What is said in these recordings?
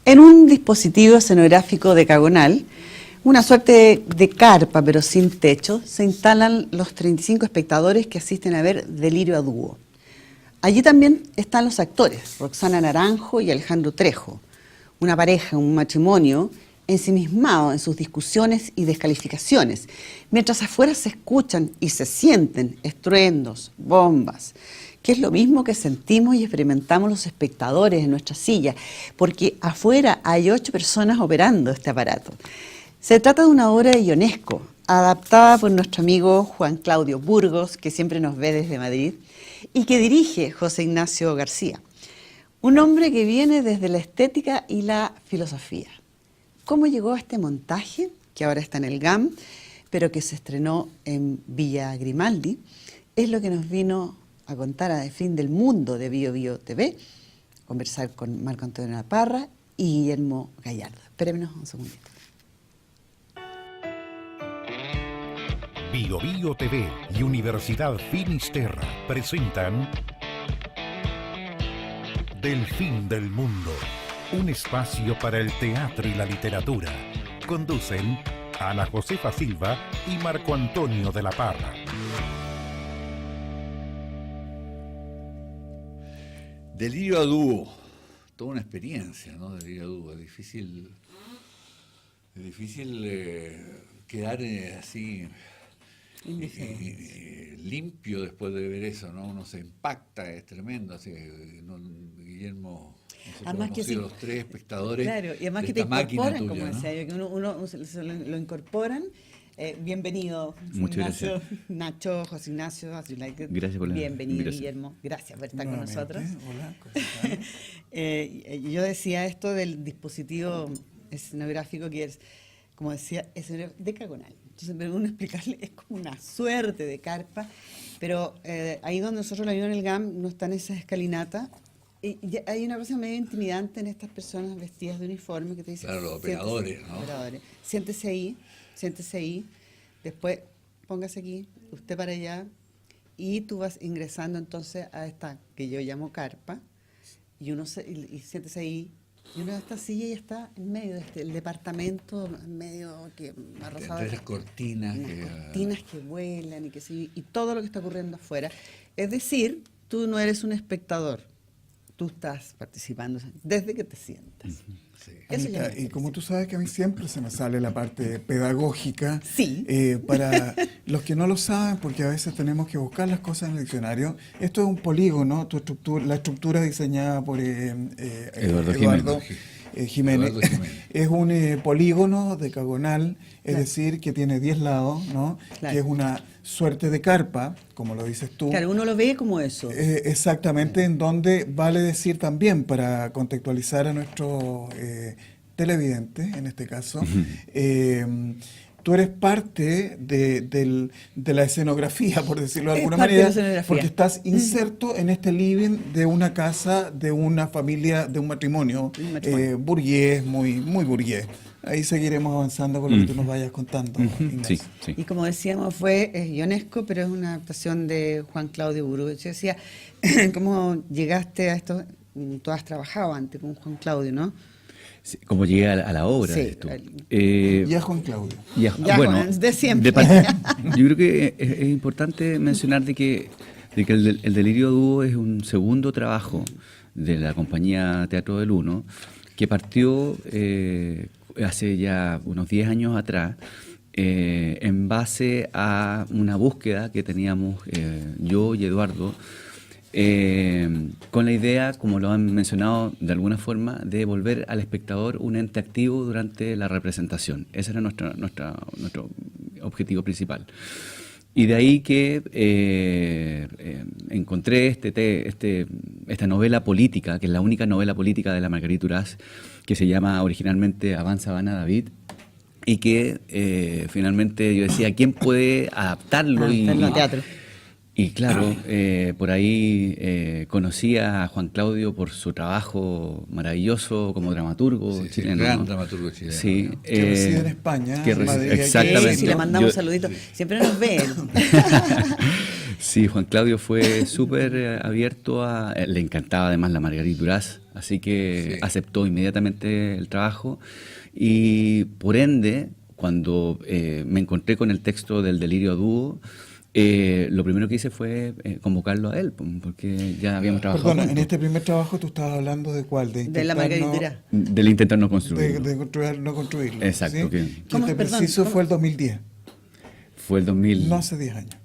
En un dispositivo escenográfico decagonal, una suerte de carpa pero sin techo, se instalan los 35 espectadores que asisten a ver Delirio a Dúo. Allí también están los actores, Roxana Naranjo y Alejandro Trejo, una pareja, un matrimonio ensimismado en sus discusiones y descalificaciones, mientras afuera se escuchan y se sienten estruendos, bombas, que es lo mismo que sentimos y experimentamos los espectadores en nuestra silla, porque afuera hay 8 personas operando este aparato. Se trata de una obra de Ionesco, adaptada por nuestro amigo Juan Claudio Burgos, que siempre nos ve desde Madrid, y que dirige José Ignacio García, un hombre que viene desde la estética y la filosofía. ¿Cómo llegó a este montaje, que ahora está en el GAM, pero que se estrenó en Villa Grimaldi? Es lo que nos vino a contar a Fin del Mundo de Bio Bio TV, conversar con Marco Antonio Naparra y Guillermo Gallardo. Espérenos un segundito. Bio Bio TV y Universidad Finisterra presentan Del Fin del Mundo, un espacio para el teatro y la literatura. Conducen Ana Josefa Silva y Marco Antonio de la Parra. Delirio a Dúo, toda una experiencia, ¿no? Delirio a Dúo, es difícil quedar así limpio después de ver eso, ¿no? Uno se impacta, es tremendo. Así, Guillermo, además que los 3 espectadores. Claro, y además que te incorporan, tuya, como decía yo, que uno se lo incorporan. Bienvenido, muchas Ignacio, gracias. Nacho, José Ignacio, gracias por la bienvenido, gracias. Guillermo, gracias por estar con nosotros. Hola, yo decía esto del dispositivo escenográfico que es, como decía, decagonal. Entonces, pero uno explicarle, es como una suerte de carpa, pero ahí donde nosotros la vimos en el GAM no están esas escalinatas. Y hay una cosa medio intimidante en estas personas vestidas de uniforme que te dicen, claro, los operadores, ¿no? Siéntese ahí, después póngase aquí, usted para allá, y tú vas ingresando entonces a esta que yo llamo carpa, y siéntese ahí, y uno de esta silla y está en medio de el departamento, en medio que arrasado. Entre las cortinas. Cortinas que vuelan y todo lo que está ocurriendo afuera. Es decir, tú no eres un espectador, tú estás participando desde que te sientas. Sí. Anita, y como tú sabes que a mí siempre se me sale la parte pedagógica, sí. Para los que no lo saben, porque a veces tenemos que buscar las cosas en el diccionario, esto es un polígono, la estructura diseñada por Eduardo Jiménez. Es un polígono decagonal, es decir, que tiene 10 lados, ¿no? Claro. Que es una suerte de carpa, como lo dices tú. Claro, uno lo ve como eso. Exactamente, en donde vale decir también, para contextualizar a nuestros televidentes, en este caso, tú eres parte de la escenografía, por decirlo de alguna manera, porque estás inserto en este living de una casa, de una familia, de un matrimonio, burgués, muy burgués. Ahí seguiremos avanzando con lo que tú nos vayas contando, Ignacio. Sí. Y como decíamos, es Ionesco, pero es una adaptación de Juan Claudio Burgos. Yo decía, ¿cómo llegaste a esto? Tú has trabajado antes con Juan Claudio, ¿no? Sí, como llegué a la obra. Sí, esto. Ya Juan Claudio. Bueno, de siempre. Yo creo que es importante mencionar de que el Delirio Dúo es un segundo trabajo de la compañía Teatro del Uno, que partió hace ya unos 10 años atrás, en base a una búsqueda que teníamos yo y Eduardo, con la idea, como lo han mencionado de alguna forma, de volver al espectador un ente activo durante la representación. Ese era nuestro objetivo principal. Y de ahí que encontré esta novela política, que es la única novela política de la Marguerite Duras, que se llama originalmente Avanza Habana David, y que finalmente yo decía, ¿quién puede adaptarlo? Al teatro. Y claro, por ahí conocí a Juan Claudio por su trabajo maravilloso como dramaturgo chileno. Gran dramaturgo chileno. Sí, que reside en España. Exactamente. Sí, le mandamos saluditos. Siempre nos ven. Sí, Juan Claudio fue súper abierto le encantaba además la Marguerite Duras, así que Sí. aceptó inmediatamente el trabajo y por ende, cuando me encontré con el texto del Delirio a Dúo, lo primero que hice fue convocarlo a él, porque ya habíamos trabajado Perdona, en juntos. este primer trabajo tú estabas hablando de cuál, de De la intentar no- Margarita. Del intentar no construirlo. de construir, no construirlo. Exacto, ¿sí? que- Que ¿Cómo? este Perdón, preciso ¿cómo? fue el 2010, Fue el 2000. no hace 10 años.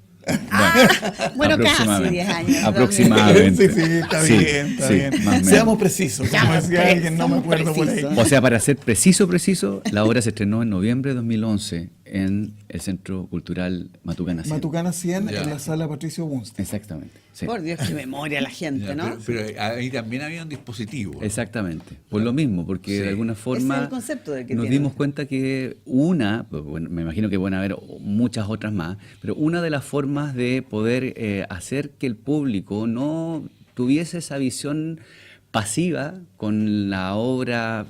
Bueno, casi aproximadamente. 10 años. Aproximadamente. Sí, está Sí, bien, está sí, bien. más o menos. Seamos precisos, como Seamos decía alguien, no me somos acuerdo por ahí. precisos. O sea, para ser preciso, la obra se estrenó en noviembre de 2011 en el Centro Cultural Matucana 100. Matucana 100 Ya. en la sala Patricio Bunst. Exactamente. Sí. Por Dios, qué memoria la gente, Ya, ¿no? pero ahí también había un dispositivo. Exactamente, por lo mismo, porque Sí. de alguna forma Ese es el concepto del que nos tiene. dimos cuenta que pues, bueno, me imagino que van a haber muchas otras más, pero una de las formas de poder hacer que el público no tuviese esa visión pasiva con la obra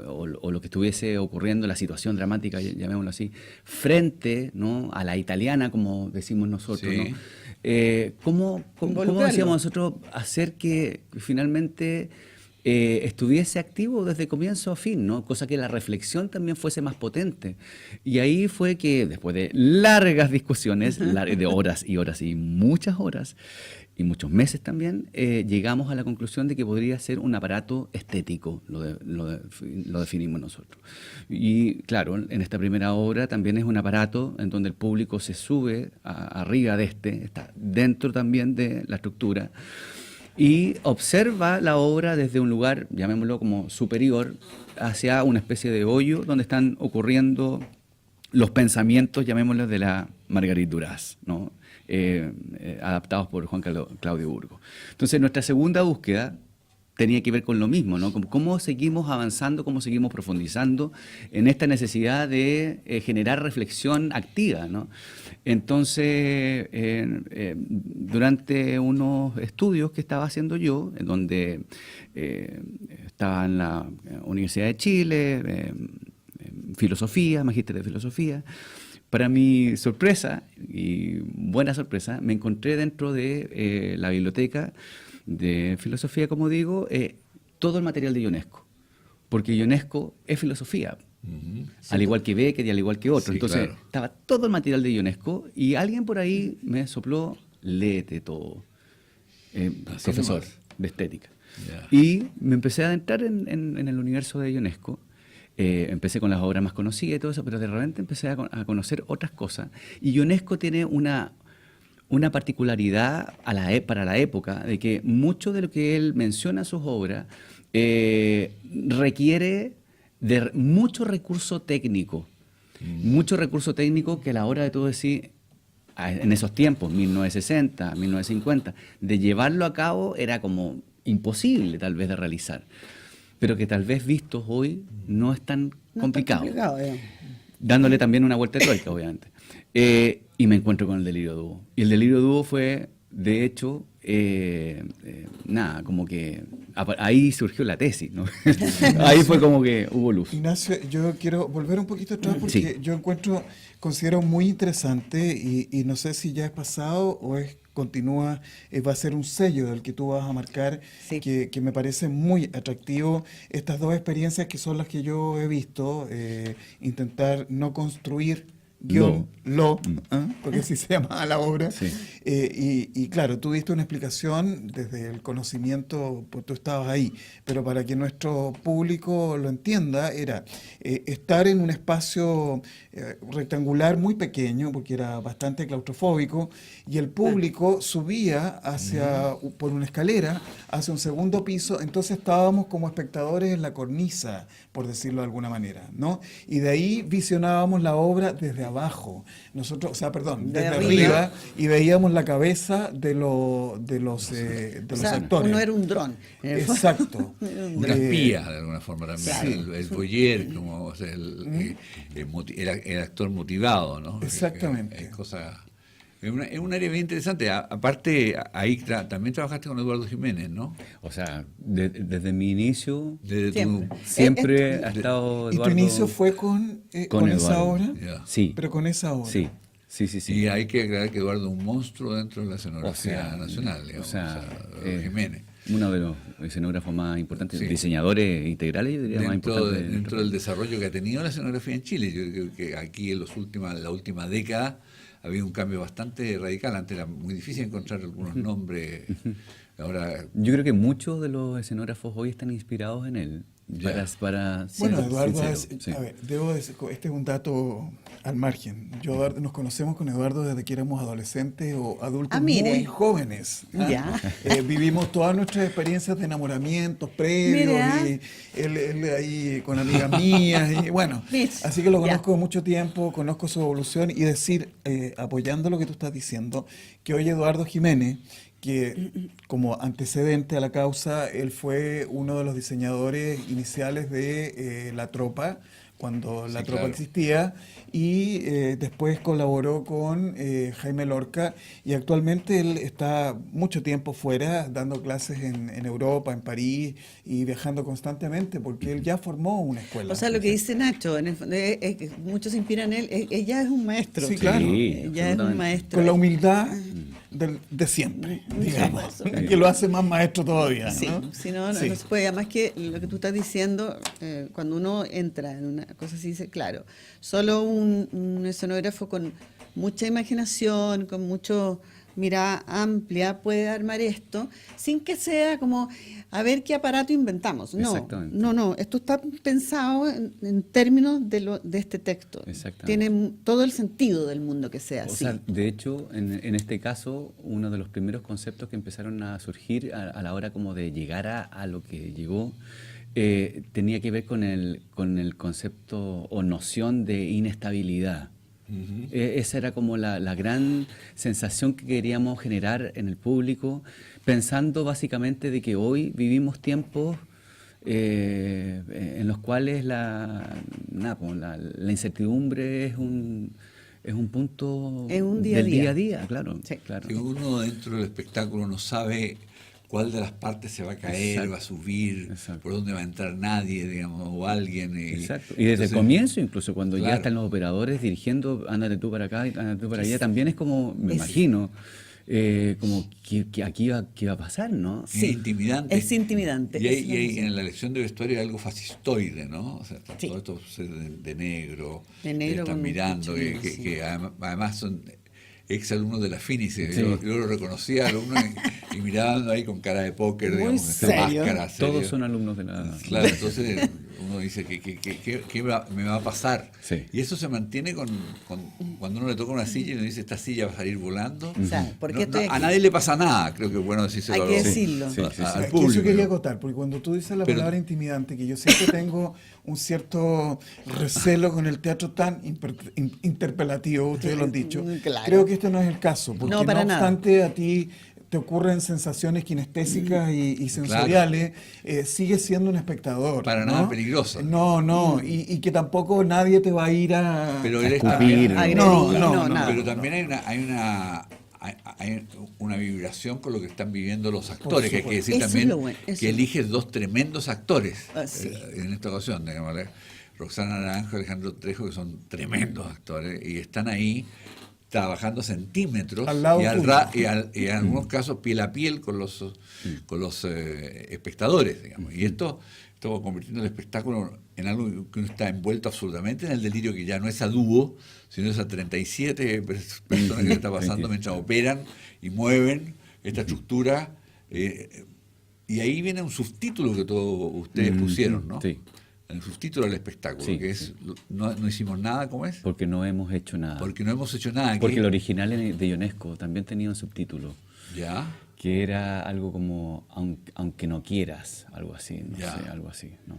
o lo que estuviese ocurriendo, la situación dramática, llamémoslo así, frente, ¿no?, a la italiana, como decimos nosotros, Sí. ¿no? ¿Cómo Involucrarlo. decíamos nosotros hacer que finalmente estuviese activo desde comienzo a fin, ¿no? Cosa que la reflexión también fuese más potente? Y ahí fue que, después de largas discusiones, de horas y horas y muchas horas, y muchos meses también, llegamos a la conclusión de que podría ser un aparato estético, lo definimos nosotros. Y claro, en esta primera obra también es un aparato en donde el público se sube arriba de está dentro también de la estructura, y observa la obra desde un lugar, llamémoslo como superior, hacia una especie de hoyo donde están ocurriendo los pensamientos, llamémoslos, de la Marguerite Duras, ¿no? Adaptados por Juan Claudio Burgos. Entonces, nuestra segunda búsqueda tenía que ver con lo mismo, ¿no? Cómo seguimos avanzando, cómo seguimos profundizando en esta necesidad de generar reflexión activa, ¿no? Entonces, durante unos estudios que estaba haciendo yo, en donde estaba en la Universidad de Chile, filosofía, magíster de filosofía, para mi sorpresa, y buena sorpresa, me encontré dentro de la biblioteca de filosofía, como digo, todo el material de Ionesco, porque Ionesco es filosofía, al igual que Beckett y al igual que otros. Sí, Entonces, claro. estaba todo el material de Ionesco y alguien por ahí me sopló, léete todo, Así profesor nomás. de estética. Ya. Y me empecé a adentrar en el universo de Ionesco. Empecé con las obras más conocidas y todo eso, pero de repente empecé a conocer otras cosas. Y Ionesco tiene una particularidad para la época, de que mucho de lo que él menciona en sus obras requiere de mucho recurso técnico. Mucho recurso técnico que a la hora de todo decir, en esos tiempos, 1960, 1950, de llevarlo a cabo era como imposible tal vez de realizar, pero que tal vez vistos hoy no es tan complicado, dándole también una vuelta de tuerca, obviamente. Y me encuentro con el Delirio Dúo. Y el Delirio Dúo fue, de hecho, nada, como que ahí surgió la tesis, ¿no? Ahí fue como que hubo luz. Ignacio, yo quiero volver un poquito atrás porque Sí. yo considero muy interesante y no sé si ya es pasado o continúa, va a ser un sello del que tú vas a marcar, Sí. que me parece muy atractivo. Estas dos experiencias que son las que yo he visto, intentar no construir guión, porque así se llama la obra. Sí. Y claro, tú diste una explicación desde el conocimiento, pues tú estabas ahí, pero para que nuestro público lo entienda, era estar en un espacio rectangular muy pequeño, porque era bastante claustrofóbico, y el público subía por una escalera hacia un segundo piso, entonces estábamos como espectadores en la cornisa, por decirlo de alguna manera, ¿no? Y de ahí visionábamos la obra desde abajo, desde arriba, y veíamos la cabeza de los actores. Uno era un dron. Exacto. Una espía, de alguna forma también. Claro. El voyeur, como o sea, el actor motivado, ¿no? Exactamente. Es un área bien interesante. Aparte, ahí también trabajaste con Eduardo Jiménez, ¿no? O sea, desde mi inicio Desde siempre ha estado ¿Y tu Eduardo. inicio fue con esa Eduardo. obra? Ya. Sí. Pero con esa obra. Sí. Sí. Y hay que aclarar que Eduardo es un monstruo dentro de la escenografía O sea, nacional, digamos, o sea, Jiménez. Uno de los escenógrafos más importantes, Sí. diseñadores integrales, yo diría, más importantes. Dentro del desarrollo que ha tenido la escenografía en Chile. Yo creo que aquí en la última década ha habido un cambio bastante radical. Antes era muy difícil encontrar algunos nombres. Ahora, Yo creo que muchos de los escenógrafos hoy están inspirados en él. Ya. Para Bueno, ser Eduardo, sincero, sí. a ver, debo decir, este es un dato al margen. Nos conocemos con Eduardo desde que éramos adolescentes o adultos mire. muy jóvenes. ¿ah? Ya. Vivimos todas nuestras experiencias de enamoramientos previos Mira. y él ahí con amigas mías y bueno, Mira. así que lo Ya. conozco mucho tiempo, conozco su evolución y decir, apoyando lo que tú estás diciendo, que hoy Eduardo Jiménez, que como antecedente a la causa, él fue uno de los diseñadores iniciales de La Tropa, cuando La Sí, Tropa claro. existía, y después colaboró con Jaime Lorca, y actualmente él está mucho tiempo fuera, dando clases en Europa, en París, y viajando constantemente, porque él ya formó una escuela. O sea, lo que dice Nacho, en el fondo, es que muchos se inspiran en él, ella es un maestro. Sí, claro. Sí, Ella es un absolutamente. maestro. Con la humildad de siempre, digamos, que lo hace más maestro todavía. Sí, ¿no? si no, Sí. no se puede. Además que lo que tú estás diciendo, cuando uno entra en una cosa así, dice, claro, solo un escenógrafo con mucha imaginación, con mucho mirada amplia puede armar esto, sin que sea como, a ver qué aparato inventamos. No, Exactamente. no, esto está pensado en términos de este texto. Exactamente. Tiene todo el sentido del mundo que sea O así. sea, de hecho, en este caso, uno de los primeros conceptos que empezaron a surgir a la hora como de llegar a lo que llegó, tenía que ver con el concepto o noción de inestabilidad. Esa era como la gran sensación que queríamos generar en el público, pensando básicamente de que hoy vivimos tiempos en los cuales la incertidumbre es un punto Es un día a del día. día a día, claro. Sí. claro. que uno dentro del espectáculo no sabe cuál de las partes se va a caer, Exacto. va a subir, Exacto. por dónde va a entrar nadie, digamos, o alguien. Exacto. Y desde entonces, el comienzo, incluso cuando ya claro. están los operadores dirigiendo, ándate tú para acá, ándate tú para allá, también es como, me es- imagino, como que aquí qué va a pasar, ¿no? Es intimidante. Es intimidante. Y Eso hay es en la elección de vestuario hay algo fascistoide, ¿no? O sea, Sí. todo esto de negro, De negro están con mirando, mucho, que sí. además son ex alumnos de la Fínice. Sí. Yo lo reconocía alumnos y miraban ahí con cara de póker, Muy digamos, esta serio. máscara. Todos serio. son alumnos de la... Claro, entonces uno dice, ¿qué me va a pasar? Sí. Y eso se mantiene cuando uno le toca una silla y uno dice, esta silla va a salir volando. O sea, ¿por qué estoy a aquí? nadie le pasa nada, creo que es bueno decírselo Hay que a los- decirlo. Sí, sí, sí. al Es que público. eso quería acotar, porque cuando tú dices la Pero- palabra intimidante, que yo siempre tengo un cierto recelo con el teatro tan interpelativo, ustedes lo han dicho, Claro. creo que este no es el caso, porque No, para nada. obstante a ti te ocurren sensaciones kinestésicas y sensoriales, sigues siendo un espectador. Para ¿no? nada peligroso. No, y que tampoco nadie te va a ir a... Pero eres escupir, también- no, nada. pero también hay una vibración con lo que están viviendo los actores, que hay que decir Eso es también lo bueno, eso que es- eliges dos tremendos actores Ah, sí. en esta ocasión, digamos, Roxana Naranjo y Alejandro Trejo, que son tremendos actores y están ahí trabajando a centímetros Al lado y, tuyo. y en algunos casos piel a piel con los espectadores, digamos. Y esto va convirtiendo el espectáculo en algo que uno está envuelto absolutamente en el delirio, que ya no es a dúo, sino es a 37 personas que le está pasando mientras operan y mueven esta estructura. Y ahí viene un subtítulo que todos ustedes pusieron, ¿no? Sí. El subtítulo del espectáculo, Sí, que es no hicimos nada, ¿cómo es? Porque no hemos hecho nada. Porque no hemos hecho nada. Porque ¿qué? el original de Ionesco también tenía un subtítulo, Ya. que era algo como aunque no quieras, algo así, no Ya. sé, algo así, ¿no?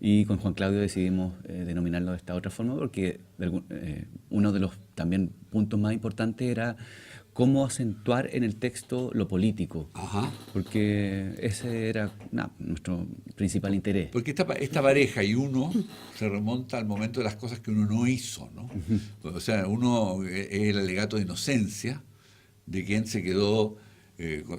Y con Juan Claudio decidimos denominarlo de esta otra forma porque uno de los también puntos más importantes era cómo acentuar en el texto lo político, Ajá. porque ese era nuestro principal interés. Porque esta pareja y uno se remonta al momento de las cosas que uno no hizo, ¿no? O sea, uno es el alegato de inocencia de quien se quedó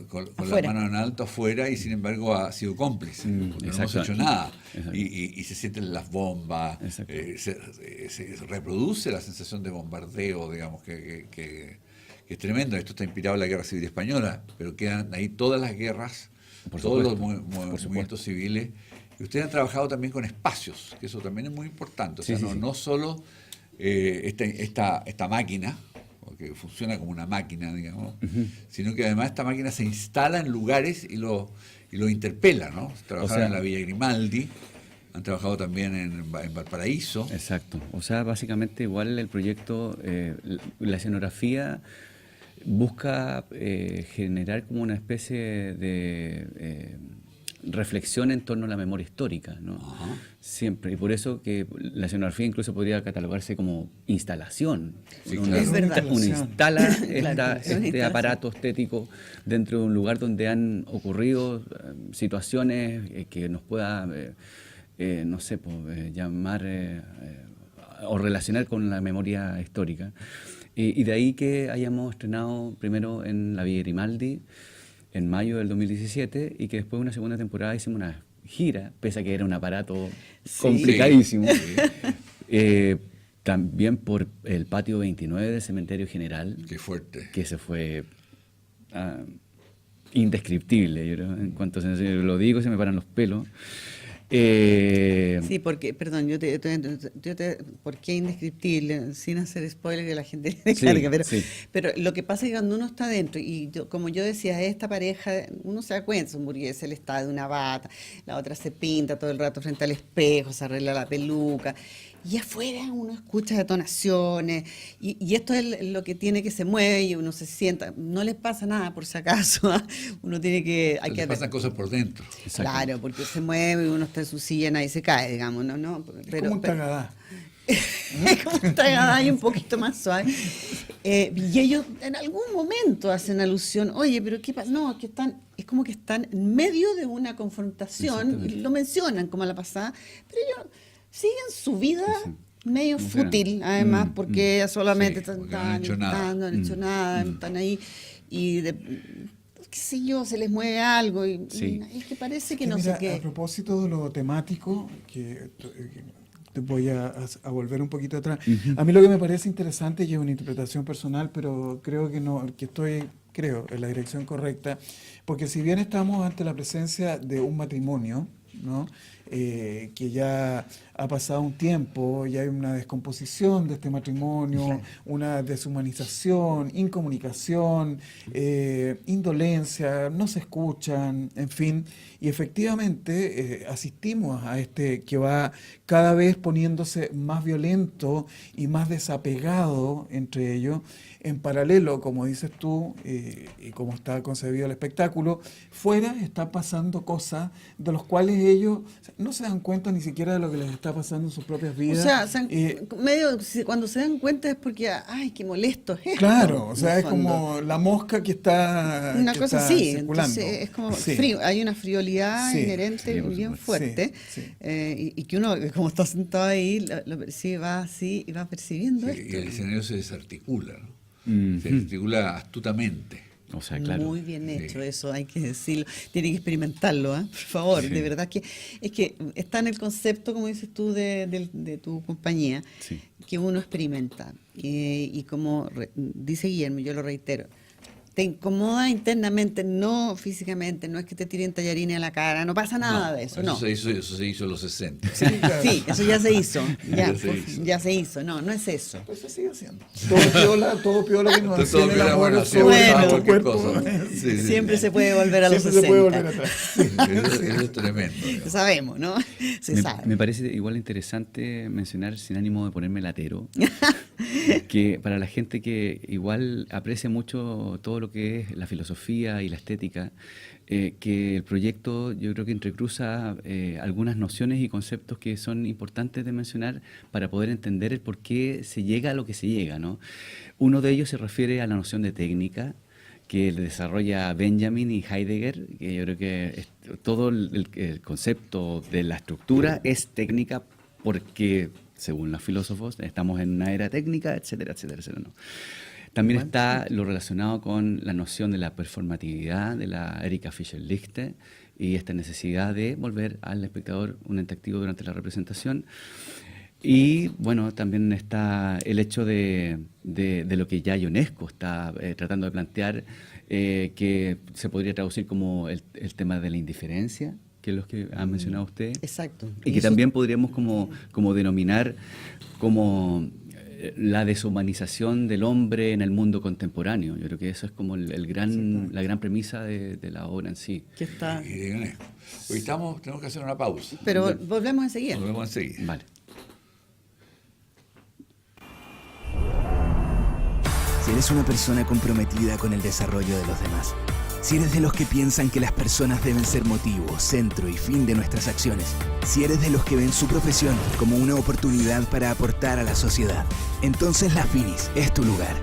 con la Afuera. mano en alto afuera y sin embargo ha sido cómplice, porque no hemos exacto. hecho nada. Exacto. Y se sienten las bombas, Exacto. se reproduce la sensación de bombardeo, digamos, que es tremendo. Esto está inspirado en la Guerra Civil Española, pero quedan ahí todas las guerras Por todos los supuesto. movimientos civiles. Y ustedes han trabajado también con espacios, que eso también es muy importante. O sea, Sí, sí, sí. no solo esta máquina, que funciona como una máquina, digamos, sino que además esta máquina se instala en lugares y lo interpela, ¿no? Trabajaron en la Villa Grimaldi, han trabajado también en Valparaíso. Exacto. O sea, básicamente igual el proyecto, la escenografía busca generar como una especie de reflexión en torno a la memoria histórica, ¿no? Ajá. Siempre. Y por eso que la escenografía incluso podría catalogarse como instalación. Sí, Uno, claro. Es verdad. uno instala Claro, es una este instalación. aparato estético dentro de un lugar donde han ocurrido situaciones que nos pueda, no sé, llamar o relacionar con la memoria histórica. Y de ahí que hayamos estrenado primero en la Villa Grimaldi en mayo del 2017 y que después de una segunda temporada hicimos una gira, pese a que era un aparato complicadísimo. Sí. También por el patio 29 del Cementerio General, Qué fuerte. que se fue indescriptible, yo creo. En cuanto lo digo, se me paran los pelos. Sí, porque, perdón, ¿por qué indescriptible? Sin hacer spoiler que la gente descarga, pero lo que pasa es que cuando uno está adentro, y como yo decía, esta pareja, uno se da cuenta, su hamburguesa, él está de una bata, la otra se pinta todo el rato frente al espejo, se arregla la peluca, y afuera uno escucha detonaciones, y esto es lo que tiene que se mueve, y uno se sienta, no les pasa nada por si acaso, uno tiene que... Entonces pasan cosas por dentro. Claro, porque se mueve y uno está en su silla, nadie se cae, digamos, ¿no? Como un tagadá. Es como un tagadá y un poquito más suave. Y ellos en algún momento hacen alusión, oye, pero ¿qué pasa? No, es como que están en medio de una confrontación, y lo mencionan como a la pasada, pero ellos siguen su vida medio fútil, además, porque ellas solamente porque no han hecho nada. no han hecho nada, están ahí y qué sé yo, se les mueve algo y es que parece que no mira, sé qué. A propósito de lo temático, que te voy a volver un poquito atrás. A mí lo que me parece interesante, y es una interpretación personal, pero creo que estoy en la dirección correcta, porque si bien estamos ante la presencia de un matrimonio, ¿no? Que ya ha pasado un tiempo, ya hay una descomposición de este matrimonio, una deshumanización, incomunicación, indolencia, no se escuchan, en fin, y efectivamente asistimos a este que va cada vez poniéndose más violento y más desapegado entre ellos. En paralelo, como dices tú, y como está concebido el espectáculo, fuera está pasando cosas de las cuales ellos no se dan cuenta ni siquiera de lo que les está pasando en sus propias vidas. O sea, cuando se dan cuenta es porque, ay, qué molesto es esto. Claro, o sea, en es el fondo. como la mosca que está Una que cosa está así, circulando. entonces es como Sí. frío, hay una friolidad Sí, inherente por bien supuesto. fuerte, Sí. Y que uno, como está sentado ahí, lo percibe, va así y va percibiendo Sí, y esto. el escenario se desarticula, ¿no? Ujú. Se desarticula astutamente. O sea, claro. Muy bien hecho Sí. eso, hay que decirlo. Tiene que experimentarlo, por favor. Sí. De verdad que es que está en el concepto, como dices tú, de tu compañía, Sí. que uno experimenta. Y como dice Guillermo, yo lo reitero, te incomoda internamente, no físicamente, no es que te tiren tallarines a la cara, no pasa nada de eso, no. Eso se hizo en los 60. Sí, sí, eso ya se hizo. Ya se hizo. No es eso. Pues se sigue haciendo. Todo piola que nos Entonces, todo hacía el piola, amor bueno, sobre bueno, nuestro cualquier cuerpo. cosa. Sí, sí. Siempre se puede volver a los Siempre 60. se puede volver atrás. Eso es tremendo. Lo sabemos, ¿no? Se sabe. Me parece igual interesante mencionar, sin ánimo de ponerme latero, que para la gente que igual aprecia mucho todo lo que es la filosofía y la estética, que el proyecto yo creo que entrecruza algunas nociones y conceptos que son importantes de mencionar para poder entender el por qué se llega a lo que se llega, ¿no? Uno de ellos se refiere a la noción de técnica, que desarrolla Benjamin y Heidegger, que yo creo que todo el concepto de la estructura es técnica porque, según los filósofos, estamos en una era técnica, etcétera, etcétera, etcétera, ¿no? También está lo relacionado con la noción de la performatividad de la Erika Fischer-Lichte y esta necesidad de volver al espectador un ente activo durante la representación. Y bueno, también está el hecho de lo que ya UNESCO está tratando de plantear que se podría traducir como el tema de la indiferencia, que es lo que han mencionado ustedes. Exacto. Y que eso- también podríamos como denominar como la deshumanización del hombre en el mundo contemporáneo. Yo creo que eso es como la gran premisa de la obra en sí. que está... Hoy tenemos que hacer una pausa. Pero volvemos enseguida. Nos vemos enseguida. Vale. Si eres una persona comprometida con el desarrollo de los demás, si eres de los que piensan que las personas deben ser motivo, centro y fin de nuestras acciones, si eres de los que ven su profesión como una oportunidad para aportar a la sociedad, entonces la Finis es tu lugar.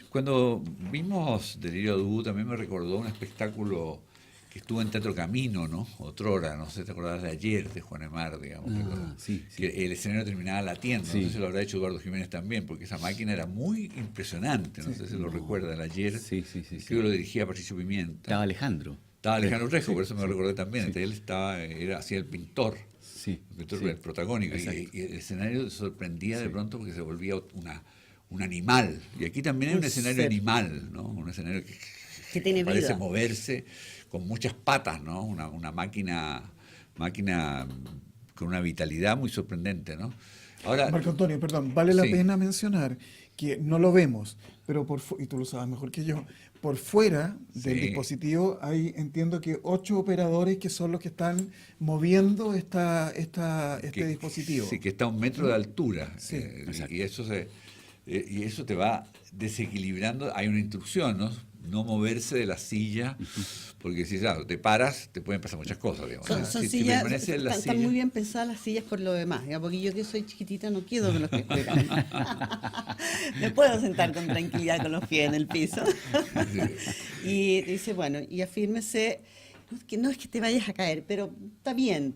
Cuando vimos Delirio Dubú también me recordó un espectáculo que estuvo en Teatro Camino, ¿no? Otrora, no sé si te acordás de Ayer, de Juan Emar, digamos. Sí. Que el escenario terminaba latiendo, Sí. no sé si lo habrá hecho Eduardo Jiménez también, porque esa máquina era muy impresionante, no sé si lo recuerda, el Ayer. Sí. Creo que lo dirigía Patricio Pimienta. Estaba Alejandro. Estaba Alejandro Trejo, Sí, por eso me sí, recordé también. sí. Entonces él hacía el pintor. Sí. El pintor sí. el protagónico. Exacto. Y el escenario sorprendía de pronto porque se volvía un animal. Y aquí también hay un escenario ser. animal, ¿no? Un escenario Que tiene parece vida. moverse con muchas patas, ¿no? Una máquina con una vitalidad muy sorprendente, ¿no? Ahora, Marco Antonio, perdón, vale la Sí. pena mencionar que no lo vemos, pero y tú lo sabes mejor que yo, por fuera del Sí. dispositivo hay, entiendo que 8 operadores que son los que están moviendo este dispositivo. Sí, que está a 1 metro de altura. Sí, Y eso te va desequilibrando. Hay una instrucción, ¿no? No moverse de la silla, porque si claro, te paras, te pueden pasar muchas cosas. Digamos. Son Si sillas, permaneces en la están silla- muy bien pensadas las sillas por lo demás, digamos, porque yo que soy chiquitita no quedo con los pies colgando. Me puedo sentar con tranquilidad con los pies en el piso. Y dice, bueno, y afírmese, que no es que te vayas a caer, pero está bien,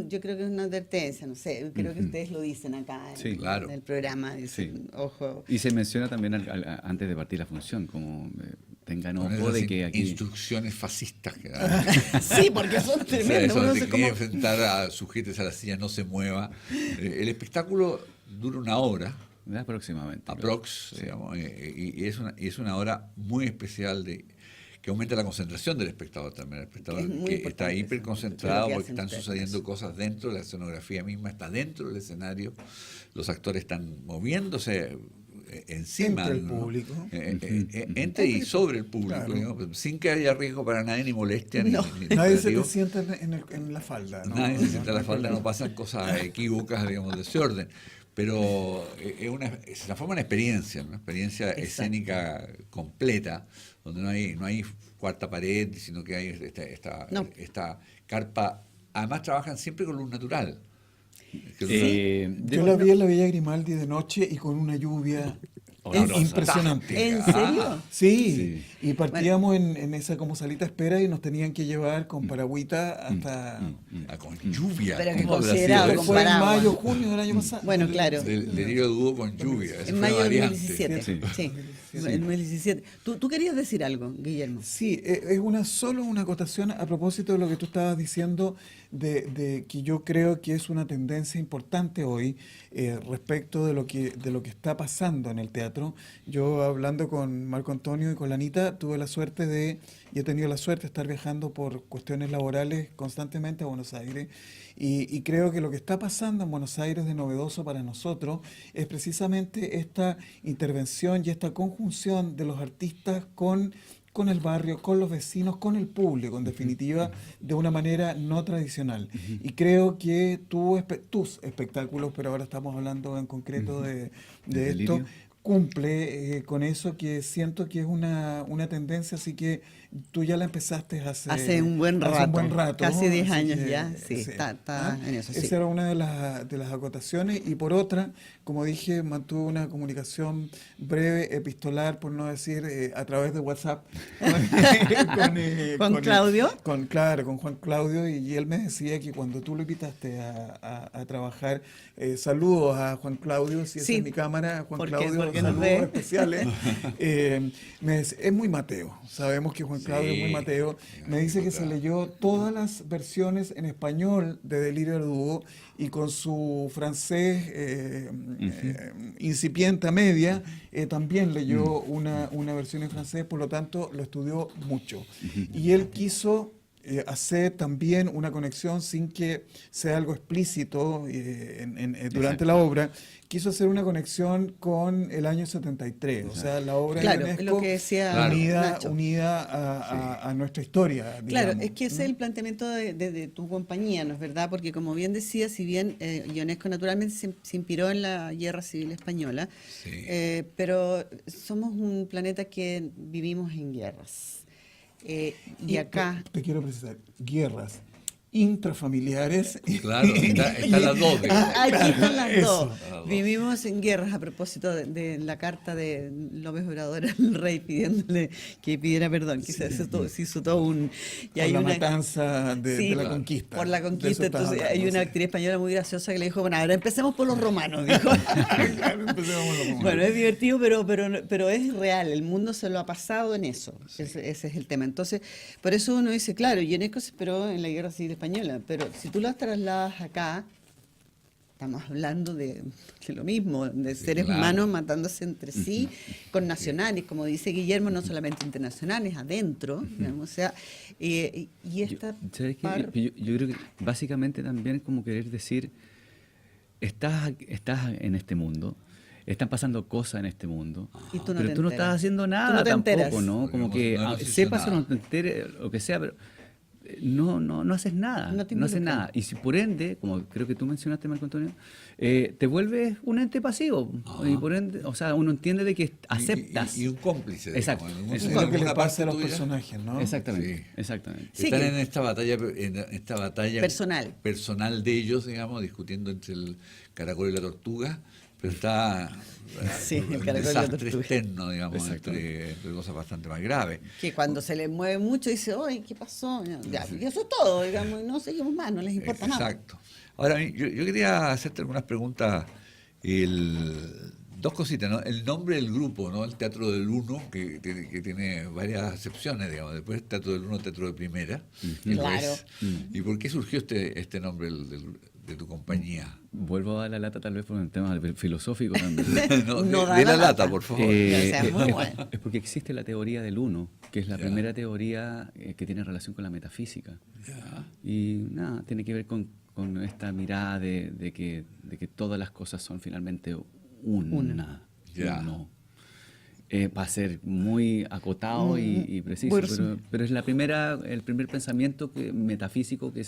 yo creo que es una advertencia, no sé, creo que ustedes lo dicen acá en, Sí. Claro. en el programa, dicen, ojo. Y se menciona también antes de partir la función, como tengan con ojo esas de que aquí... instrucciones fascistas que dan. Sí, porque son O sea, tremendos. eso uno de se que como- enfrentar a sujetes a la silla, no se mueva. El espectáculo dura 1 hora, Aproximadamente. aprox, digamos, y es una hora muy especial que aumenta la concentración del espectador también. El espectador Es muy que importante está eso, hiper lo concentrado que porque hacen están ustedes. sucediendo cosas dentro, la escenografía misma está dentro del escenario, los actores están moviéndose encima Entre el ¿no? público. Entre y sobre el público, Claro. digamos, sin que haya riesgo para nadie, ni molestia, ni Nadie se negativo. te sienta en la falda. ¿no? Nadie se sienta la falda, no pasan cosas equívocas, digamos, de ese orden. Pero se transforma en una experiencia Exacto. escénica completa, donde no hay cuarta pared, sino que hay No. esta carpa. Además trabajan siempre con luz natural. Yo la vi en la Villa Grimaldi de noche y con una lluvia Horrorosa. impresionante. ¿En Ah, serio? Sí, y partíamos en esa como salita espera y nos tenían que llevar con paragüita hasta... con lluvia. Pero que ¿Cómo habrá considerado sido con eso? Fue en paraguas. mayo, junio del año pasado. Bueno, claro. Delirio dúo con lluvia. esa En fue mayo la de variante. 2017. Sí, en 2017. ¿Tú querías decir algo, Guillermo? Sí, es solo una acotación a propósito de lo que tú estabas diciendo, de que yo creo que es una tendencia importante hoy respecto de lo que está pasando en el teatro. Yo hablando con Marco Antonio y con la Anita, y he tenido la suerte de estar viajando por cuestiones laborales constantemente a Buenos Aires, y creo que lo que está pasando en Buenos Aires de novedoso para nosotros es precisamente esta intervención y esta conjunción de los artistas con el barrio, con los vecinos, con el público, en definitiva, de una manera no tradicional. Y creo que tus espectáculos, pero ahora estamos hablando en concreto de ¿De esto, Delirio? cumple con eso que siento que es una tendencia, así que tú ya la empezaste Hace un buen rato, casi 10 así años que, ya, sí, está en eso, sí. Esa era una de las acotaciones, y por otra, como dije, mantuve una comunicación breve, epistolar, por no decir a través de WhatsApp, ¿Con Claudio? Con Juan Claudio, y él me decía que cuando tú lo invitaste a trabajar, saludos a Juan Claudio, si esa Sí, es mi cámara, Juan porque Claudio, que nos saludos ve. especiales. Es muy Mateo, sabemos que Juan Claudio es muy Mateo. Me dice que se leyó todas las versiones en español de Delirio del Dúo y con su francés incipiente a media, también leyó una versión en francés, por lo tanto lo estudió mucho. Y él quiso hacer también una conexión sin que sea algo explícito durante la obra, quiso hacer una conexión con el año 73, o sea, la obra Claro, de es UNESCO lo que decía Nacho. unida a nuestra historia. Claro, digamos, es que ese es el planteamiento de tu compañía, ¿no es verdad? Porque como bien decía, si bien UNESCO naturalmente se inspiró en la Guerra Civil Española, pero somos un planeta que vivimos en guerras. Y acá... Te quiero precisar, guerras intrafamiliares. Claro, están las dos. Aquí están las Eso. dos. Vivimos en guerras a propósito de la carta de López Obrador al rey pidiéndole que pidiera perdón, que se hizo todo un... Y Por la matanza de la conquista. Por la De conquista, eso entonces estaba hay hablando, una sí. actriz española muy graciosa que le dijo, bueno, ahora empecemos por los romanos, dijo. Claro, empecemos por los romanos. Bueno, es divertido, pero es real, el mundo se lo ha pasado en eso, ese es el tema. Entonces, por eso uno dice, claro, UNESCO se esperó en la Guerra Civil Española, pero si tú las trasladas acá, estamos hablando de lo mismo, de seres humanos matándose entre sí, con nacionales, como dice Guillermo, no solamente internacionales, adentro, digamos, o sea, y esta... ¿Sabes qué? Yo creo que básicamente también es como querer decir, estás en este mundo, están pasando cosas en este mundo, Y tú no pero te tú no enteras. estás haciendo Tú nada no te tampoco, enteras. ¿no? Como Porque que no hemos hecho sepas o nada. no te enteres, lo que sea, pero no haces nada, No te no haces involucras. nada. Y si por ende, como creo que tú mencionaste, Marco Antonio, te vuelves un ente pasivo. Y por ende, o sea, uno entiende de que aceptas. Y un cómplice. Exacto. digamos, Eso Es es lo que le una pasa a parte los tuya. personajes, ¿no? Exactamente, Sí. exactamente. Sí, Están que- en esta batalla Personal. de ellos, digamos, discutiendo entre el caracol y la tortuga, pero está Sí, el un caracol y la desastre tortuga. externo, digamos, Exactamente. entre cosas bastante más graves. Que cuando se le mueve mucho dice, oye, ¿qué pasó? Ya, y eso es todo, digamos, y no seguimos más, no les importa nada. Exacto. Ahora, yo quería hacerte algunas preguntas. Dos cositas, ¿no? El nombre del grupo, ¿no? El Teatro del Uno, que tiene varias acepciones, digamos. Después Teatro del Uno, Teatro de Primera. el Claro. RES. ¿Y por qué surgió este nombre de tu compañía? Vuelvo a dar la lata tal vez por un tema filosófico también. No da de la la lata, lata. por favor. O sea, muy bueno. Es porque existe la teoría del uno, que es la Ya. primera teoría que tiene relación con la metafísica. Ya. Y nada, tiene que ver con esta mirada de que todas las cosas son finalmente una. Ya. Uno. Va a ser muy acotado y preciso, Bueno, pero es el primer pensamiento metafísico que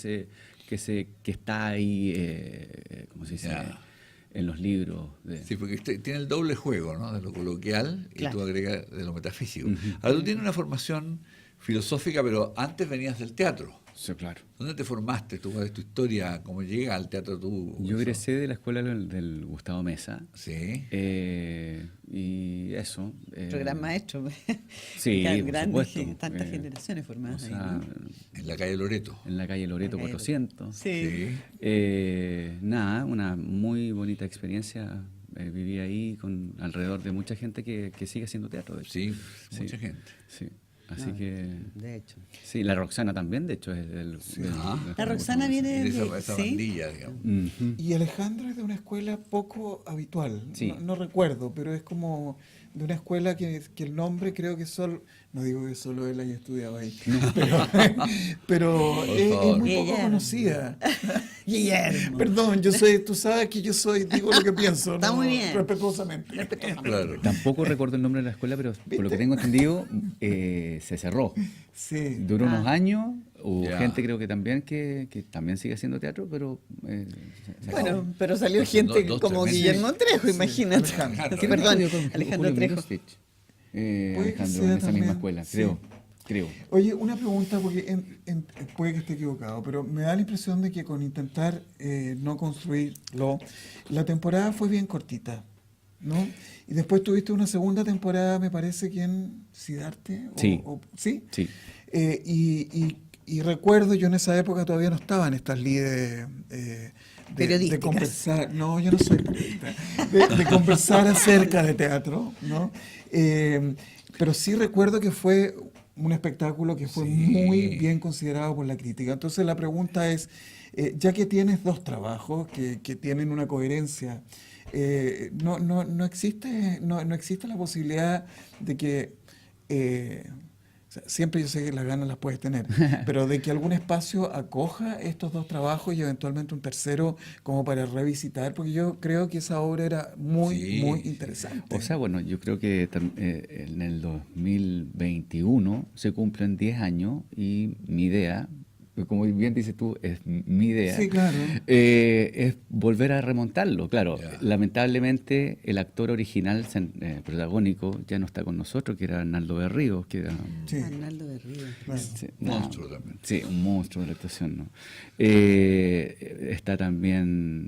está ahí, ¿cómo se dice? Ya. En los libros. Sí, porque tiene el doble juego, ¿no? De lo coloquial y Claro. tú agregas de lo metafísico. Ahora tú tienes una formación filosófica, pero antes venías del teatro. Sí, claro. ¿Dónde te formaste? ¿Cuál es tu historia? ¿Cómo llega al teatro tú? Yo egresé de la escuela del Gustavo Mesa. Sí. Y eso. Otro gran maestro. Sí, por Grandes, supuesto. tantas generaciones O formadas ahí, sea, ¿no? En la calle Loreto. en la calle Loreto Calle 400. Sí. Nada, una muy bonita experiencia. Viví ahí con alrededor de mucha gente que sigue haciendo teatro. De hecho. Sí, Sí. mucha gente. Sí. Así No, que. de hecho. Sí, la Roxana también, de hecho, es del. Ah. La Roxana viene De de... esa ¿sí? bandilla, digamos. Ujú. Y Alejandro es de una escuela poco habitual, Sí. no recuerdo, pero es como de una escuela que el nombre creo que solo, no digo que solo él haya estudiado ahí, pero Por es favor. muy poco Guillermo. conocida. Guillermo. Perdón, tú sabes que yo digo lo que pienso, Está ¿no? muy bien. Respetuosamente. Claro. Tampoco recuerdo el nombre de la escuela, pero por lo que tengo entendido, se cerró. Sí. Duró unos años, hubo Ya. gente creo que también también sigue haciendo teatro, pero se acabó. Bueno, pero salió gente Dos como tremendos. Guillermo Trejo, imagínate. Alejandro. Sí, perdón, Julio Alejandro Trejo. Milostich, que Alejandro, sea en esa también, misma escuela, sí. creo. Oye, una pregunta, porque puede que esté equivocado, pero me da la impresión de que con intentar no construirlo, la temporada fue bien cortita, ¿no? Y después tuviste una segunda temporada, me parece que en Siddharte. Sí. ¿Sí? Sí. Y recuerdo, yo en esa época todavía no estaba en estas lides Periodísticas. conversar. No, yo no soy periodista. De conversar acerca de teatro, ¿no? Pero sí recuerdo que fue un espectáculo que fue muy bien considerado por la crítica. Entonces la pregunta es, ya que tienes dos trabajos que tienen una coherencia, no existe la posibilidad de que o sea, siempre yo sé que las ganas las puedes tener, pero de que algún espacio acoja estos dos trabajos y eventualmente un tercero como para revisitar, porque yo creo que esa obra era muy interesante. O sea, bueno, yo creo que en el 2021 se cumplen 10 años y mi idea, como bien dices tú, es mi idea, Sí, claro. es volver a remontarlo. Claro, Ya. lamentablemente el actor original protagónico ya no está con nosotros, que era Arnaldo Berríos, que era Sí. Arnaldo de Río. Claro. sí, Monstruo también. Sí, un monstruo de la actuación, ¿no?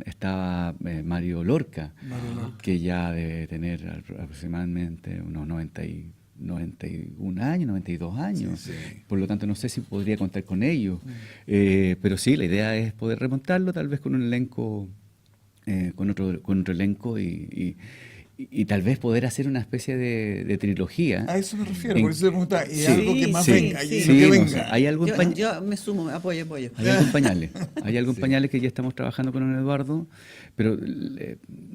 Estaba Mario Lorca, Mario Lorca. que ya debe tener aproximadamente unos 91 años, 92 años. Sí, sí. Por lo tanto, no sé si podría contar con ellos. Pero sí, la idea es poder remontarlo, tal vez con un elenco, con otro elenco y tal vez poder hacer una especie de trilogía. A eso me refiero, En- por eso le preguntaba, y Sí, algo que más sí, venga, y sí. lo Sí, que no, venga. o sea, hay algo en pañales. Yo me sumo, apoyo. Hay algo en pañales. Hay algo en pañales que ya estamos trabajando con don Eduardo, pero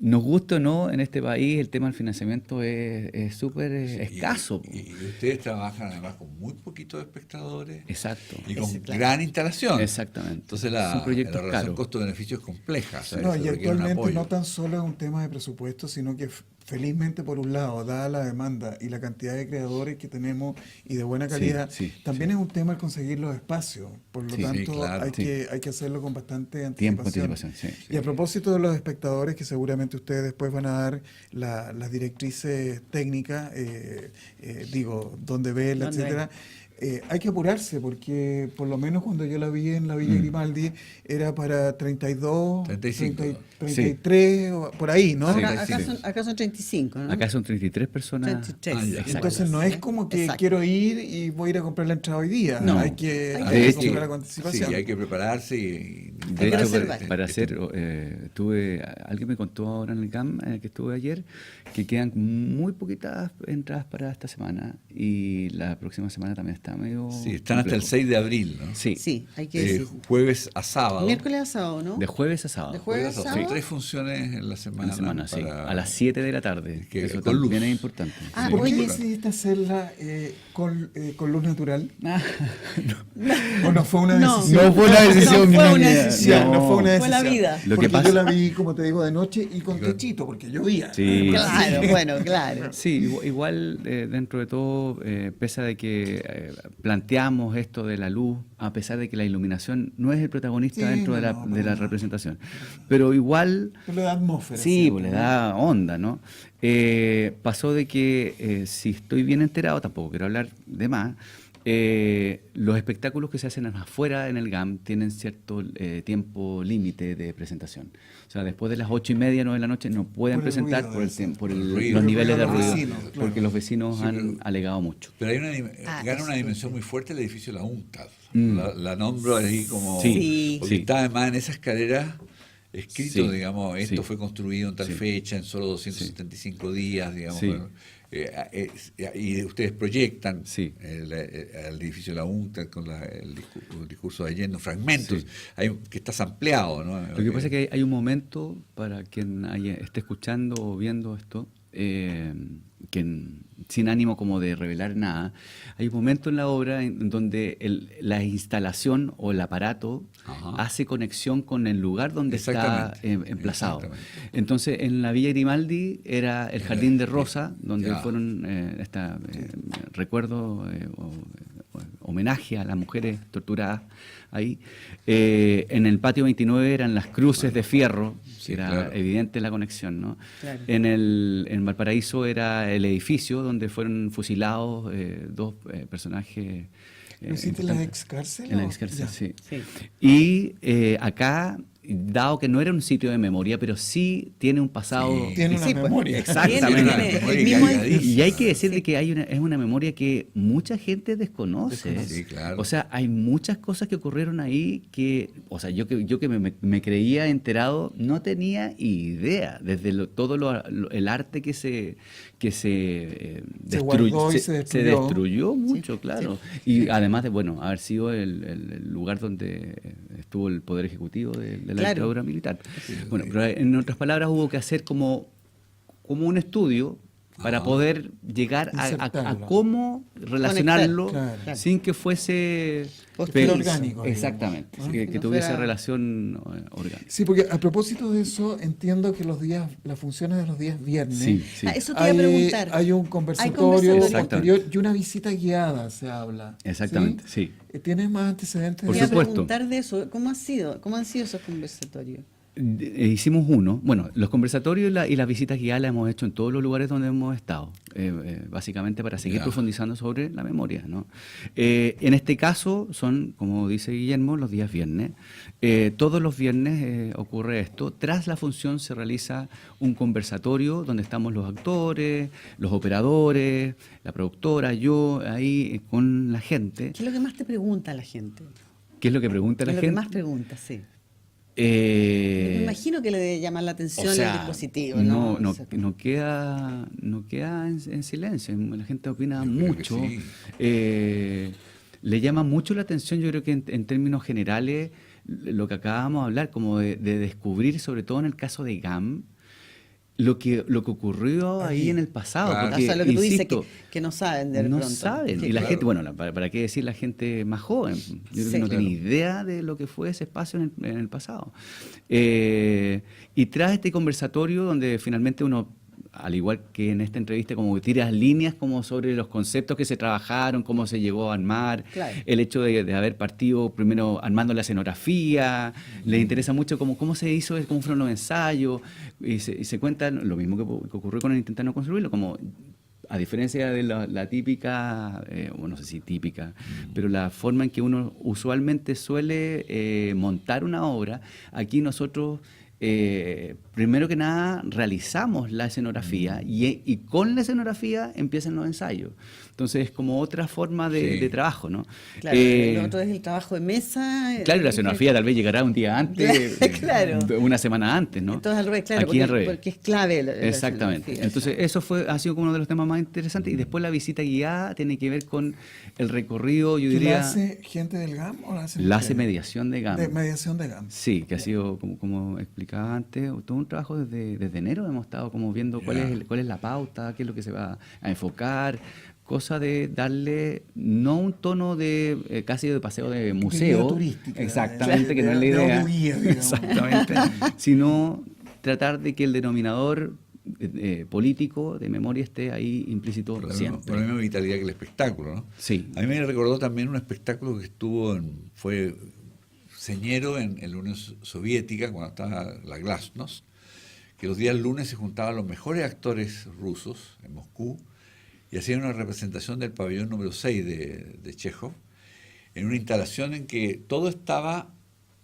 nos gusta o no, en este país el tema del financiamiento es súper escaso. Y ustedes trabajan además con muy poquitos espectadores Exacto. y con Claro. gran instalación. Exactamente. Entonces Son la proyectos relación caros. costo-beneficio es compleja. o sea, No, eso y requiere un actualmente apoyo. no tan solo es un tema de presupuesto, sino que felizmente por un lado, dada la demanda y la cantidad de creadores que tenemos y de buena calidad, sí, también es un tema el conseguir los espacios. Por lo Sí, tanto, claro. hay que hacerlo con bastante Tiempo, anticipación. anticipación, sí. Y a propósito de los espectadores, que seguramente ustedes después van a dar las directrices técnicas, dónde verla, ¿Dónde etcétera. Hay que apurarse porque por lo menos cuando yo la vi en la Villa Grimaldi era para 32, 35. 33, o por ahí, ¿no? Acá son 35, ¿no? Acá son 33 personas. 33. Ah, ya. Entonces no es como que Exacto. quiero ir y voy a ir a comprar la entrada hoy día. No. Hay que De hecho, comprar la Sí, anticipación. hay que prepararse y De Hay que hecho, reservar. para hacer, alguien me contó ahora en el GAM, que estuve ayer, que quedan muy poquitas entradas para esta semana y la próxima semana también está medio Sí, están hasta el complejo. 6 de abril, ¿no? Sí, Sí, hay que decir. Jueves a sábado. Miércoles a sábado, ¿no? de jueves a sábado. De jueves a Son sábado. 3 funciones en la semana. En la semana, sí. para- A las 7 de la tarde. Que Eso con también luz. es importante. Ah, Sí. ¿Por qué Oye. decidiste hacerla con luz natural? Ah, ¿O no fue una No. decisión? No fue una decisión No fue una mía. decisión, No fue una decisión. Fue la vida. Lo que Porque pasa- yo la vi, como te digo, de noche y con techito, porque llovía. Sí. Claro, bueno, claro. Sí, igual dentro de todo, pese a de que planteamos esto de la luz, a pesar de que la iluminación no es el protagonista Sí, dentro no, de la, no, de para la nada. representación, pero igual Pero le da atmósfera. sí, siempre, pues le ¿no? da onda, ¿no? Pasó de que, si estoy bien enterado, tampoco quiero hablar de más, los espectáculos que se hacen afuera en el GAM tienen cierto tiempo límite de presentación. O sea, después de las 8:30, 9 de la noche, no pueden Por el presentar ruido por el ese. tiempo, por El ruido. los Por el niveles de ruido de los ruido, vecinos, claro. porque los vecinos Sí, han pero- alegado mucho. Pero hay gana eso una es dimensión muy fuerte el edificio de la UNCTAD. Mm. La nombro ahí como... Sí, Porque sí. está además en esa escalera escrito, Sí, digamos, esto sí. fue construido en tal Sí. fecha, en solo 275 días, digamos. Sí. Bueno, y ustedes proyectan Sí. el edificio de la UNCTAD con el discurso de Allende, fragmentos, Sí. que está ampliado, ¿no? Lo que pasa es que hay un momento, para quien esté escuchando o viendo esto, sin ánimo como de revelar nada, hay un momento en la obra en donde la instalación o el aparato Ajá. hace conexión con el lugar donde está Exactamente, emplazado. exactamente. Entonces, en la Villa Grimaldi era el Jardín de Rosa, donde Ya. fueron, recuerdo, homenaje a las mujeres torturadas ahí. En el patio 29 eran las cruces de fierro, Sí, era claro. evidente la conexión, ¿no? Claro. En Valparaíso era el edificio donde fueron fusilados dos personajes. ¿Lo hiciste en la ex cárcel? En la o? ex cárcel, Ya. sí. Sí. Y acá dado que no era un sitio de memoria, pero sí tiene un pasado. Sí. Tiene una Sí, pues, memoria. Exactamente. tiene el mismo- Y hay que decir de que es una memoria que mucha gente desconoce. Sí, claro. O sea, hay muchas cosas que ocurrieron ahí que, o sea, yo que me creía enterado, no tenía idea. Desde el arte que se guardó y se se destruyó. destruyó mucho, claro. Y además de, bueno, haber sido el lugar donde estuvo el Poder Ejecutivo de la Claro. dictadura militar. Bueno, pero en otras palabras hubo que hacer como un estudio para poder llegar a Insertarlo. cómo relacionarlo Conectar, claro. sin que fuese Postizo. Orgánico, Exactamente, digamos, que no tuviese fuera- relación orgánica. Sí, porque a propósito de eso, entiendo que las funciones de los días viernes, Sí, sí. Eso te iba a preguntar. hay un conversatorio conversatorio. posterior y una visita guiada, se habla. Exactamente, sí. ¿Tienes más antecedentes? Por Te iba a supuesto. preguntar de eso. ¿Cómo han sido esos conversatorios? Hicimos uno. Bueno, los conversatorios y las visitas guiadas las hemos hecho en todos los lugares donde hemos estado, básicamente para seguir Ya. profundizando sobre la memoria, ¿no? En este caso son, como dice Guillermo, los días viernes. Todos los viernes ocurre esto. Tras la función se realiza un conversatorio donde estamos los actores, los operadores, la productora, yo, ahí con la gente. ¿Qué es lo que más te pregunta la gente? ¿Qué es lo que pregunta ¿Qué la es lo que gente? más pregunta, sí? Eh, Me imagino que le debe llamar la atención O sea, el dispositivo, ¿no? no, O sea, no queda en silencio. La gente opina Yo creo que mucho. sí. Le llama mucho la atención, yo creo que en términos generales, lo que acabamos de hablar, como de descubrir, sobre todo en el caso de GAM, lo que ocurrió ahí en el pasado. Claro. Porque, o sea, lo que tú dices insisto, que no saben de no pronto. saben. Sí, Y la claro. gente, bueno, ¿para qué decir la gente más joven? Yo creo Sí, que no claro. tiene idea de lo que fue ese espacio en el pasado. Y tras este conversatorio, donde finalmente uno, al igual que en esta entrevista, como que tiras líneas como sobre los conceptos que se trabajaron, cómo se llegó a armar, Claro. el hecho de haber partido primero armando la escenografía, les interesa mucho cómo se hizo, cómo fueron los ensayos, y se cuentan lo mismo que ocurrió con el Intentar No Construirlo, como a diferencia de la típica, o no sé si típica, pero la forma en que uno usualmente suele montar una obra, aquí nosotros primero que nada realizamos la escenografía y con la escenografía empiezan los ensayos. Entonces es como otra forma Sí. de trabajo, ¿no? Claro, lo otro es el trabajo de mesa. Claro, y la escenografía tal vez llegará un día antes, Claro. una semana antes, ¿no? Entonces al revés, claro, Aquí porque, al revés. porque es clave la Exactamente. escenografía, Entonces, eso ha sido como uno de los temas más interesantes. Y después la visita guiada tiene que ver con el recorrido, yo ¿Que la diría, hace gente del GAM o la hace la hace ustedes? mediación de GAM. De mediación de GAM. Sí, que ha sido, como explicaba antes, todo un trabajo desde enero. Hemos estado como viendo cuál es la pauta, qué es lo que se va a enfocar, cosa de darle no un tono de casi de paseo de museo, guía turística, exactamente, que no es la de idea, autoguía, digamos. exactamente, sino tratar de que el denominador político de memoria esté ahí implícito Por la siempre. misma vitalidad que el espectáculo, ¿no? Sí. A mí me recordó también un espectáculo que fue señero en la Unión Soviética, cuando estaba la Glasnost, que los días lunes se juntaban los mejores actores rusos en Moscú y hacían una representación del pabellón número 6 de Chekhov, en una instalación en que todo estaba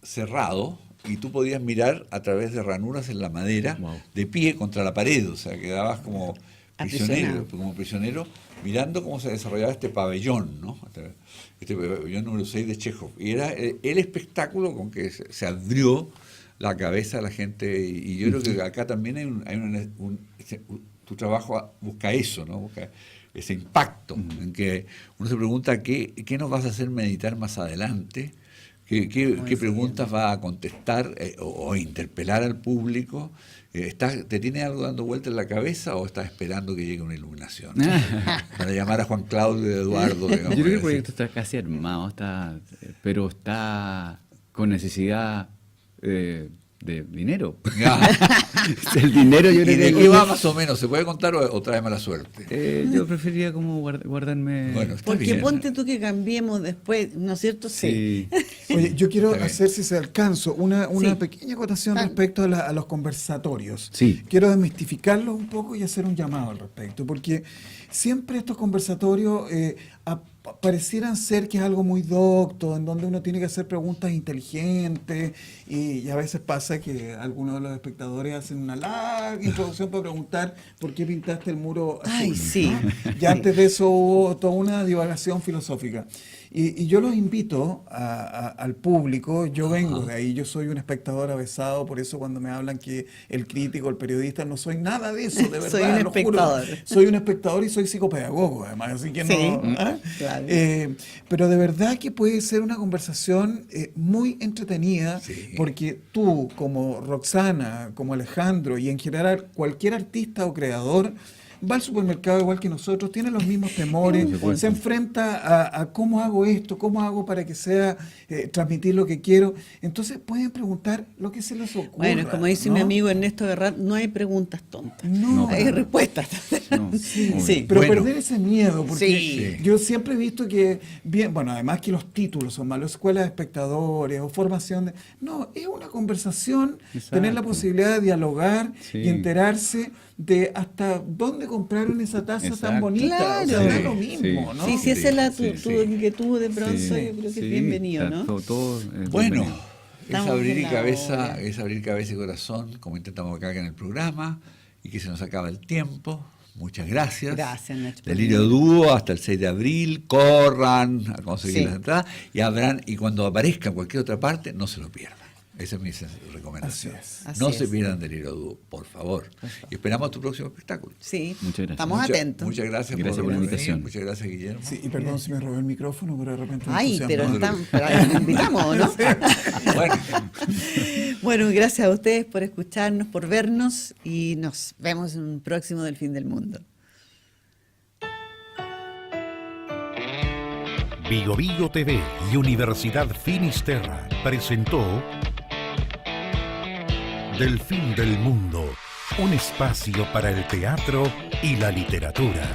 cerrado y tú podías mirar a través de ranuras en la madera, Wow. de pie contra la pared, o sea, quedabas como Aprisionado. prisionero, mirando cómo se desarrollaba este pabellón, ¿no? Este pabellón número 6 de Chekhov. Y era el espectáculo con que se adrió la cabeza de la gente. Y yo creo que acá también tu trabajo busca eso, ¿no? Busca ese impacto, en que uno se pregunta qué nos vas a hacer meditar más adelante, qué preguntas va a contestar o interpelar al público. ¿Te tiene algo dando vuelta en la cabeza o estás esperando que llegue una iluminación? Para llamar a Juan Claudio y Eduardo. Digamos, Yo creo que el así. proyecto está casi armado, pero está con necesidad de dinero. Ya. El dinero yo ¿Y creo de que qué va más o menos? ¿Se puede contar o trae mala suerte? yo preferiría como guardarme. Bueno, está Porque bien. ponte tú que cambiemos después, ¿no es cierto? sí. Oye, yo quiero Está bien. hacer, si se alcanzo, una Sí. pequeña acotación Tan. respecto a los conversatorios. Sí. Quiero desmistificarlos un poco y hacer un llamado al respecto, porque siempre estos conversatorios parecieran ser que es algo muy docto, en donde uno tiene que hacer preguntas inteligentes, y a veces pasa que algunos de los espectadores hacen una larga introducción para preguntar por qué pintaste el muro azul. Ay, sí. Y antes de eso hubo toda una divagación filosófica. Y yo los invito al público, yo vengo de ahí, yo soy un espectador avesado, por eso cuando me hablan que el crítico, el periodista, no soy nada de eso, de verdad. Soy un lo espectador. juro. Soy un espectador y soy psicopedagogo, además, así que Sí, no... ¿ah? claro. Pero de verdad que puede ser una conversación muy entretenida, Sí. porque tú, como Roxana, como Alejandro, y en general cualquier artista o creador, va al supermercado igual que nosotros, tiene los mismos temores, se enfrenta a cómo hago esto, cómo hago para que sea transmitir lo que quiero. Entonces pueden preguntar lo que se les ocurra. Bueno, como dice ¿no? mi amigo Ernesto Guerrat, no hay preguntas tontas. No, hay para respuestas. No, Sí, obvio. sí. Pero Bueno. perder ese miedo, porque Sí. yo siempre he visto que, bien, bueno, además que los títulos son malos, escuela de espectadores o formación de... No, es una conversación, Exacto. tener la posibilidad de diagar Sí. y enterarse de hasta dónde compraron esa taza tan Exacto. bonita. O sea, Claro. da Sí, lo mismo, sí. ¿no? Sí, si esa es la, tu Sí, sí. inquietud de pronto, Sí, yo creo que sí, es bienvenido, está ¿no? todo Bueno, bienvenido. es Estamos abrir, en y la cabeza, hora. es abrir cabeza y corazón, como intentamos acá en el programa, y que se nos acaba el tiempo. Muchas gracias. Gracias, Nacho, por Delirio venir. Dúo hasta el 6 de abril. Corran a conseguir Sí. las entradas y cuando aparezca en cualquier otra parte, no se lo pierdan. Esa es mi recomendación. Así es. Así No es. se pierdan Delirio Dúo, por favor. Y esperamos tu próximo espectáculo. Sí, Muchas gracias. estamos atentos. Muchas gracias, Gracias por la venir. invitación. Muchas gracias, Guillermo. Sí, y perdón si me robé el micrófono, pero de repente... me Ay, pero entusiasmó. lo invitamos, ¿o ¿no? Bueno, Bueno, gracias a ustedes por escucharnos, por vernos y nos vemos en un próximo del Fin del Mundo. Vigo Vigo TV y Universidad Finisterra presentó Del Fin del Mundo, un espacio para el teatro y la literatura.